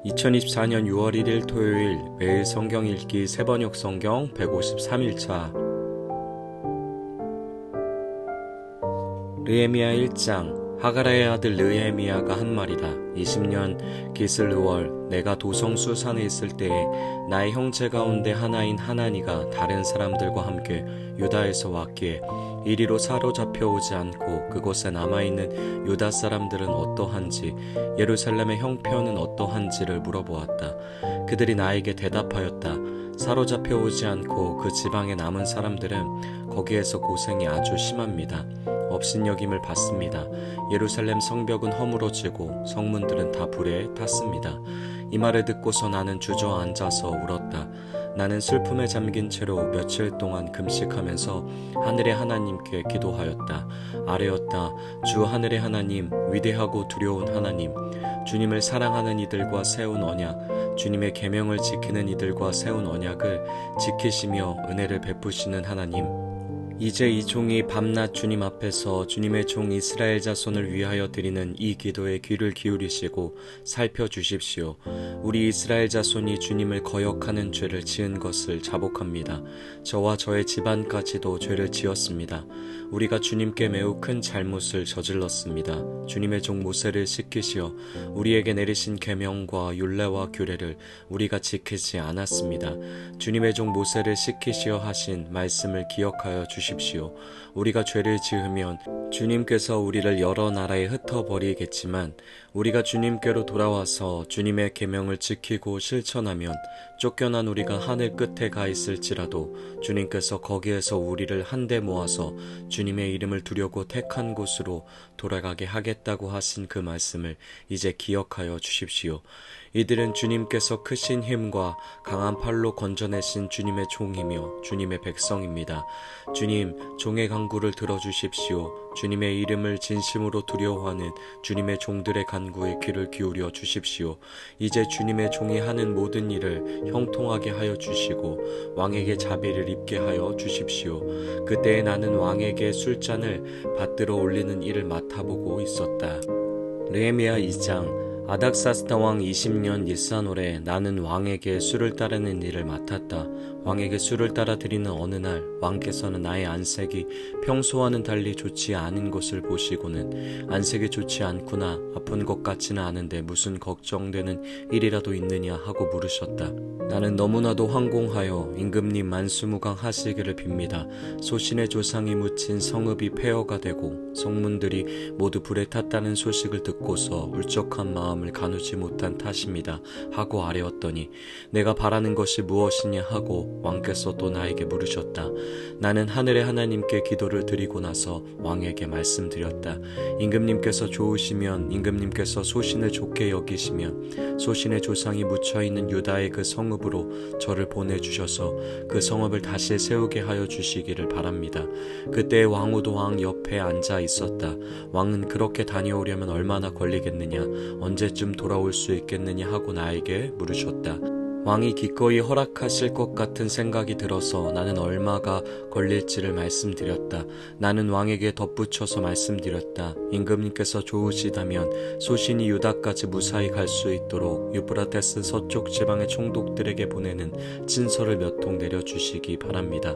2024년 6월 1일 토요일 매일 성경 읽기 세번역 성경 153일차 느헤미야 1장 하가라의 아들 느헤미야가 한 말이다. 20년 기슬르월 내가 도성수 산에 있을 때에 나의 형제 가운데 하나인 하나니가 다른 사람들과 함께 유다에서 왔기에 이리로 사로잡혀 오지 않고 그곳에 남아있는 유다 사람들은 어떠한지 예루살렘의 형편은 어떠한지를 물어보았다. 그들이 나에게 대답하였다. 사로잡혀 오지 않고 그 지방에 남은 사람들은 거기에서 고생이 아주 심합니다. 업신여김을 받습니다. 예루살렘 성벽은 허물어지고 성문들은 다 불에 탔습니다. 이 말을 듣고서 나는 주저앉아서 울었다. 나는 슬픔에 잠긴 채로 며칠 동안 금식하면서 하늘의 하나님께 기도하였다. 아뢰었다. 주 하늘의 하나님, 위대하고 두려운 하나님, 주님을 사랑하는 이들과 세운 언약, 주님의 계명을 지키는 이들과 세운 언약을 지키시며 은혜를 베푸시는 하나님, 이제 이 종이 밤낮 주님 앞에서 주님의 종 이스라엘 자손을 위하여 드리는 이 기도에 귀를 기울이시고 살펴주십시오. 우리 이스라엘 자손이 주님을 거역하는 죄를 지은 것을 자복합니다. 저와 저의 집안까지도 죄를 지었습니다. 우리가 주님께 매우 큰 잘못을 저질렀습니다. 주님의 종 모세를 시키시어 우리에게 내리신 계명과 율례와 규례를 우리가 지키지 않았습니다. 주님의 종 모세를 시키시어 하신 말씀을 기억하여 주십시오. 우리가 죄를 지으면 주님께서 우리를 여러 나라에 흩어버리겠지만 우리가 주님께로 돌아와서 주님의 계명을 지키고 실천하면 쫓겨난 우리가 하늘 끝에 가 있을지라도 주님께서 거기에서 우리를 한데 모아서 주님의 이름을 두려고 택한 곳으로 돌아가게 하겠다고 하신 그 말씀을 이제 기억하여 주십시오. 이들은 주님께서 크신 힘과 강한 팔로 건져내신 주님의 종이며 주님의 백성입니다. 주님, 종의 간구를 들어주십시오. 주님의 이름을 진심으로 두려워하는 주님의 종들의 간구에 귀를 기울여 주십시오. 이제 주님의 종이 하는 모든 일을 형통하게 하여 주시고 왕에게 자비를 입게 하여 주십시오. 그때에 나는 왕에게 술잔을 받들어 올리는 일을 맡아보고 있었다. 느헤미야 2장 아닥사스다 왕 20년 닐산월에 나는 왕에게 술을 따르는 일을 맡았다. 왕에게 술을 따라 드리는 어느 날 왕께서는 나의 안색이 평소와는 달리 좋지 않은 것을 보시고는 안색이 좋지 않구나, 아픈 것 같지는 않은데 무슨 걱정되는 일이라도 있느냐 하고 물으셨다. 나는 너무나도 황공하여 임금님 만수무강 하시기를 빕니다. 소신의 조상이 묻힌 성읍이 폐허가 되고 성문들이 모두 불에 탔다는 소식을 듣고서 울적한 마음을 가누지 못한 탓입니다 하고 아뢰었더니 내가 바라는 것이 무엇이냐 하고 왕께서 또 나에게 물으셨다. 나는 하늘의 하나님께 기도를 드리고 나서 왕에게 말씀드렸다. 임금님께서 좋으시면, 임금님께서 소신을 좋게 여기시면 소신의 조상이 묻혀있는 유다의 그 성읍으로 저를 보내주셔서 그 성읍을 다시 세우게 하여 주시기를 바랍니다. 그때 왕후도 왕 옆에 앉아 있었다. 왕은 그렇게 다녀오려면 얼마나 걸리겠느냐, 언제쯤 돌아올 수 있겠느냐 하고 나에게 물으셨다. 왕이 기꺼이 허락하실 것 같은 생각이 들어서 나는 얼마가 걸릴지를 말씀드렸다. 나는 왕에게 덧붙여서 말씀드렸다. 임금님께서 좋으시다면 소신이 유다까지 무사히 갈 수 있도록 유프라테스 서쪽 지방의 총독들에게 보내는 친서를 몇 통 내려주시기 바랍니다.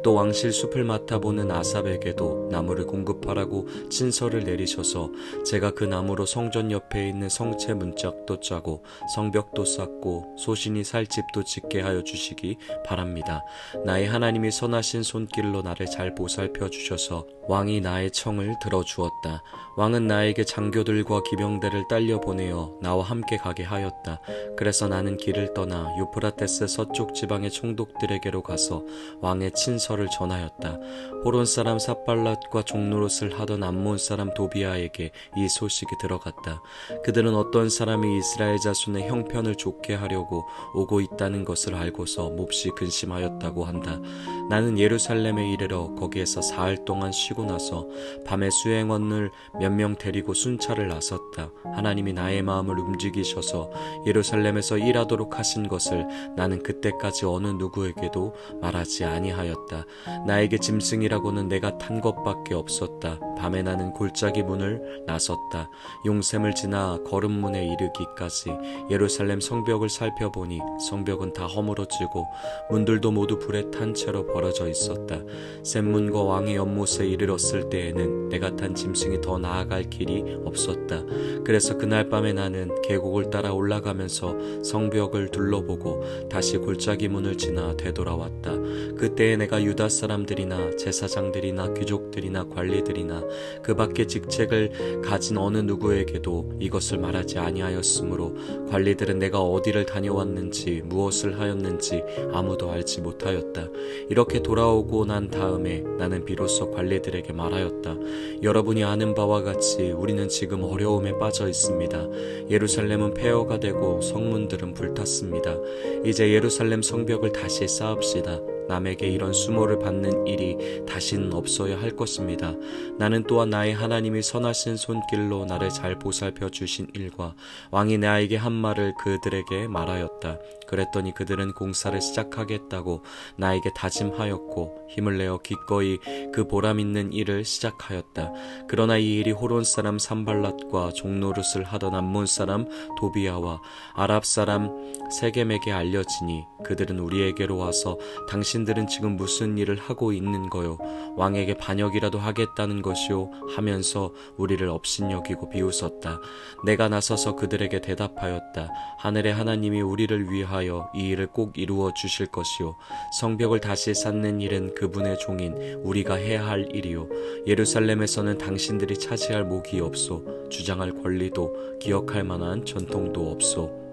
또 왕실 숲을 맡아보는 아삽에게도 나무를 공급하라고 친서를 내리셔서 제가 그 나무로 성전 옆에 있는 성체 문짝도 짜고 성벽도 쌓고 소신이 살 집도 짓게 하여 주시기 바랍니다. 나의 하나님이 선하신 손길로 나를 잘 보살펴 주셔서 왕이 나의 청을 들어주었다. 왕은 나에게 장교들과 기병대를 딸려 보내어 나와 함께 가게 하였다. 그래서 나는 길을 떠나 유프라테스 서쪽 지방의 총독들에게로 가서 왕의 친서를 전하였다. 호론 사람 삿발랏과 종노릇을 하던 암몬 사람 도비아에게 이 소식이 들어갔다. 그들은 어떤 사람이 이스라엘 자손의 형편을 좋게 하려고 오고 있다는 것을 알고서 몹시 근심하였다고 한다. 나는 예루살렘에 이르러 거기에서 사흘 동안 쉬고 나서 밤에 수행원을 몇 명 데리고 순찰을 나섰다. 하나님이 나의 마음을 움직이셔서 예루살렘에서 일하도록 하신 것을 나는 그때까지 어느 누구에게도 말하지 아니하였다. 나에게 짐승이라고는 내가 탄 것밖에 없었다. 밤에 나는 골짜기 문을 나섰다. 용샘을 지나 거름문에 이르기까지 예루살렘 성벽을 살펴보니 성벽은 다 허물어지고 문들도 모두 불에 탄 채로 벌어져 있었다. 샘문과 왕의 연못에 이르렀을 때에는 내가 탄 짐승이 더 나아갈 길이 없었다. 그래서 그날 밤에 나는 계곡을 따라 올라가면서 성벽을 둘러보고 다시 골짜기 문을 지나 되돌아왔다. 그때에 내가 유다 사람들이나 제사장들이나 귀족들이나 관리들이나 그 밖에 직책을 가진 어느 누구에게도 이것을 말하지 아니하였으므로 관리들은 내가 어디를 다녀왔는지 무엇을 하였는지 아무도 알지 못하였다. 이렇게 돌아오고 난 다음에 나는 비로소 관리들에게 말하였다. 여러분이 아는 바와 같이 우리는 지금 어려움에 빠져 있습니다. 예루살렘은 폐허가 되고 성문들은 불탔습니다. 이제 예루살렘 성벽을 다시 쌓읍시다. 남에게 이런 수모를 받는 일이 다시는 없어야 할 것입니다. 나는 또한 나의 하나님이 선하신 손길로 나를 잘 보살펴 주신 일과 왕이 나에게 한 말을 그들에게 말하였다. 그랬더니 그들은 공사를 시작하겠다고 나에게 다짐하였고 힘을 내어 기꺼이 그 보람 있는 일을 시작하였다. 그러나 이 일이 호론 사람 산발랏과 종노릇을 하던 암몬 사람 도비아와 아랍 사람 세겜에게 알려지니 그들은 우리에게로 와서 당신들은 지금 무슨 일을 하고 있는 거요? 왕에게 반역이라도 하겠다는 것이요? 하면서 우리를 업신여기고 비웃었다. 내가 나서서 그들에게 대답하였다. 하늘의 하나님이 우리를 위하여 이 일을 꼭 이루어 주실 것이요. 성벽을 다시 쌓는 일은 그분의 종인 우리가 해야 할 일이요. 예루살렘에서는 당신들이 차지할 목이 없소. 주장할 권리도 기억할 만한 전통도 없소.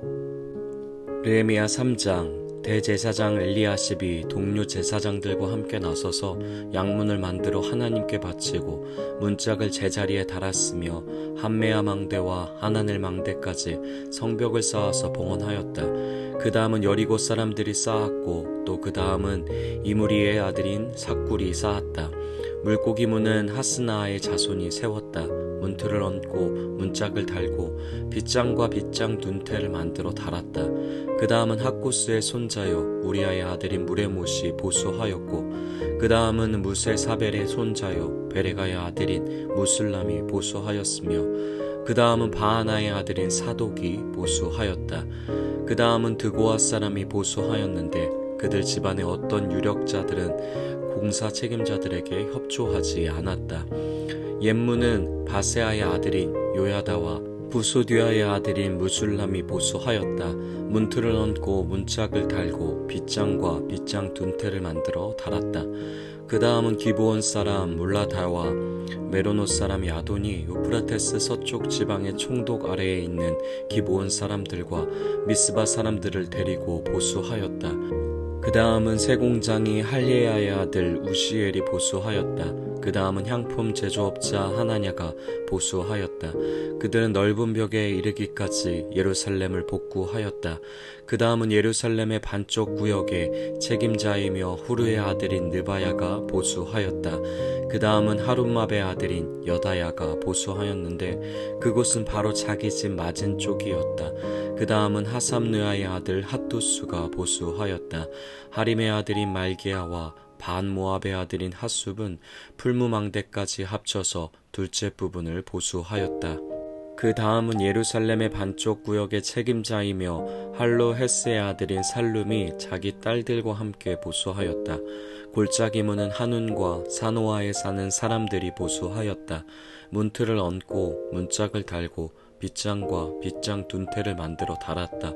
느헤미야 3장. 대제사장 엘리야십이 동료 제사장들과 함께 나서서 양문을 만들어 하나님께 바치고 문짝을 제자리에 달았으며 한메아 망대와 하나넬 망대까지 성벽을 쌓아서 봉헌하였다. 그 다음은 여리고 사람들이 쌓았고 또 그 다음은 이무리의 아들인 삭굴이 쌓았다. 물고기 문은 하스나의 자손이 세웠다. 문틀을 얹고 문짝을 달고 빗장과 빗장 둔태를 만들어 달았다. 그 다음은 학구스의 손자요 우리아의 아들인 무레못이 보수하였고 그 다음은 무세 사벨의 손자요 베레가의 아들인 무술람이 보수하였으며 그 다음은 바하나의 아들인 사독이 보수하였다. 그 다음은 드고아 사람이 보수하였는데 그들 집안의 어떤 유력자들은 공사 책임자들에게 협조하지 않았다. 옌문은 바세아의 아들인 요야다와 부소디아의 아들인 무술람이 보수하였다. 문틀을 얹고 문짝을 달고 빗장과 빗장 둔태를 만들어 달았다. 그 다음은 기브온 사람 물라다와 메로노 사람 야돈이 유프라테스 서쪽 지방의 총독 아래에 있는 기브온 사람들과 미스바 사람들을 데리고 보수하였다. 그 다음은 세공장이 할예야의 아들 우시엘이 보수하였다. 그 다음은 향품 제조업자 하나냐가 보수하였다. 그들은 넓은 벽에 이르기까지 예루살렘을 복구하였다. 그 다음은 예루살렘의 반쪽 구역의 책임자이며 후르의 아들인 느바야가 보수하였다. 그 다음은 하룸마베의 아들인 여다야가 보수하였는데 그곳은 바로 자기 집 맞은 쪽이었다. 그 다음은 하삼느아의 아들 핫두스가 보수하였다. 하림의 아들인 말기야와 반모압의 아들인 핫숲은 풀무망대까지 합쳐서 둘째 부분을 보수하였다. 그 다음은 예루살렘의 반쪽 구역의 책임자이며 할로 헤스의 아들인 살룸이 자기 딸들과 함께 보수하였다. 골짜기 문은 한운과 사노아에 사는 사람들이 보수하였다. 문틀을 얹고 문짝을 달고 빗장과 빗장 둔태를 만들어 달았다.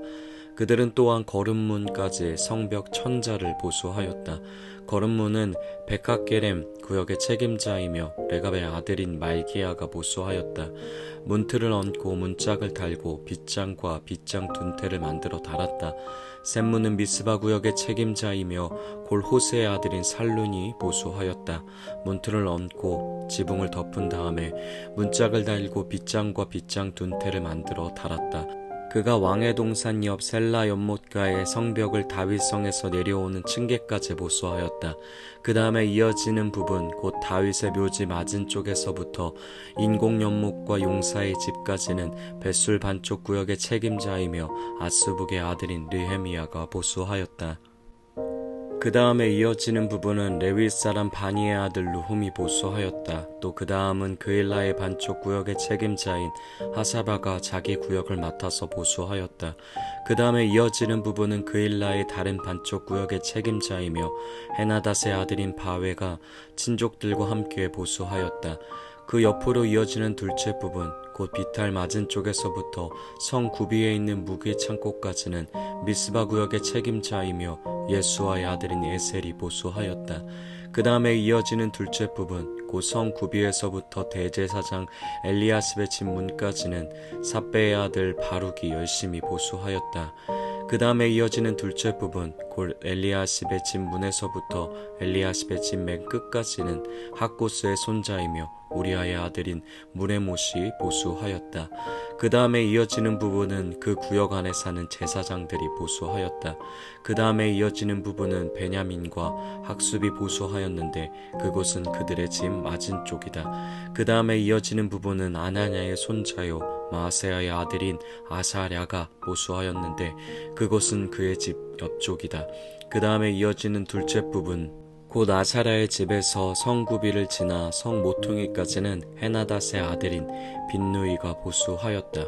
그들은 또한 거름문까지 성벽 천자를 보수하였다. 거름문은 베카게렘 구역의 책임자이며 레갑의 아들인 말기야가 보수하였다. 문틀을 얹고 문짝을 달고 빗장과 빗장 둔태를 만들어 달았다. 샘문은 미스바 구역의 책임자이며 골호세의 아들인 살룬이 보수하였다. 문틀을 얹고 지붕을 덮은 다음에 문짝을 달고 빗장과 빗장 둔태를 만들어 달았다. 그가 왕의 동산 옆 셀라 연못가의 성벽을 다윗성에서 내려오는 층계까지 보수하였다. 그 다음에 이어지는 부분 곧 다윗의 묘지 맞은 쪽에서부터 인공 연못과 용사의 집까지는 벳술 반쪽 구역의 책임자이며 아스북의 아들인 느헤미야가 보수하였다. 그 다음에 이어지는 부분은 레위 사람 바니의 아들 루훔이 보수하였다. 또 그 다음은 그일라의 반쪽 구역의 책임자인 하사바가 자기 구역을 맡아서 보수하였다. 그 다음에 이어지는 부분은 그일라의 다른 반쪽 구역의 책임자이며 헤나닷의 아들인 바웨가 친족들과 함께 보수하였다. 그 옆으로 이어지는 둘째 부분, 곧 비탈 맞은 쪽에서부터 성 구비에 있는 무기 창고까지는 미스바 구역의 책임자이며 예수아의 아들인 에셀이 보수하였다. 그 다음에 이어지는 둘째 부분, 곧 성 구비에서부터 대제사장 엘리야십의 집 문까지는 삽베의 아들 바룩이 열심히 보수하였다. 그 다음에 이어지는 둘째 부분, 곧 엘리야십의 집 문에서부터 엘리야십의 집 맨 끝까지는 학고스의 손자이며 우리아의 아들인 무레못이 보수하였다. 그 다음에 이어지는 부분은 그 구역 안에 사는 제사장들이 보수하였다. 그 다음에 이어지는 부분은 베냐민과 학습이 보수하였는데 그곳은 그들의 집 맞은 쪽이다. 그 다음에 이어지는 부분은 아나냐의 손자요 마아세야의 아들인 아사랴가 보수하였는데 그곳은 그의 집 옆쪽이다. 그 다음에 이어지는 둘째 부분, 곧 아사랴의 집에서 성구비를 지나 성 모퉁이까지는 헤나닷의 아들인 빈누이가 보수하였다.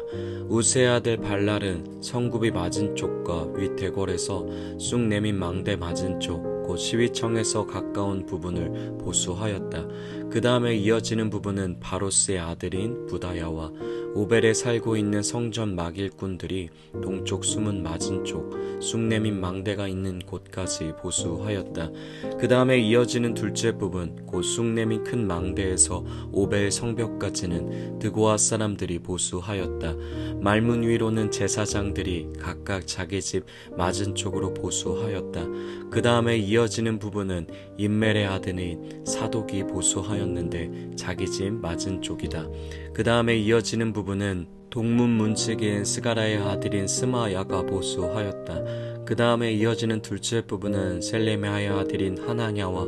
우스의 아들 발랄은 성구비 맞은 쪽과 윗 대궐에서 쑥 내민 망대 맞은 쪽, 곧 시위청에서 가까운 부분을 보수하였다. 그 다음에 이어지는 부분은 바로스의 아들인 부다야와 오벨에 살고 있는 성전 막일꾼들이 동쪽 수문 맞은 쪽, 쑥 내민 망대가 있는 곳까지 보수하였다. 그 다음에 이어지는 둘째 부분, 곧 쑥 내민 큰 망대에서 오벨 성벽까지는 드고아 사람들이 보수하였다. 말문 위로는 제사장들이 각각 자기 집 맞은 쪽으로 보수하였다. 그 다음에 이어지는 부분은 임멜의 아들인 사독이 보수하였는데 자기 집 맞은 쪽이다. 그 다음에 이어지는 부분은 동문 문치기인 스가라의 아들인 스마야가 보수하였다. 그 다음에 이어지는 둘째 부분은 셀레메아의 아들인 하나냐와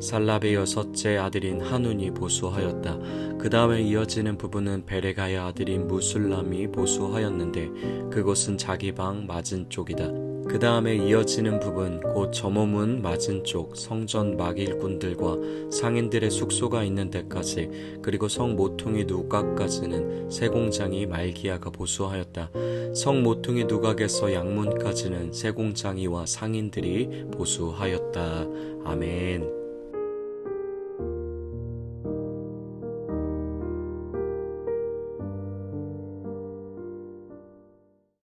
살라베 여섯째 아들인 하눈이 보수하였다. 그 다음에 이어지는 부분은 베레가의 아들인 무술람이 보수하였는데 그곳은 자기 방 맞은 쪽이다. 그 다음에 이어지는 부분, 곧 점호문 맞은 쪽 성전 막일꾼들과 상인들의 숙소가 있는 데까지, 그리고 성 모퉁이 누각까지는 세공장이 말기야가 보수하였다. 성 모퉁이 누각에서 양문까지는 세공장이와 상인들이 보수하였다. 아멘.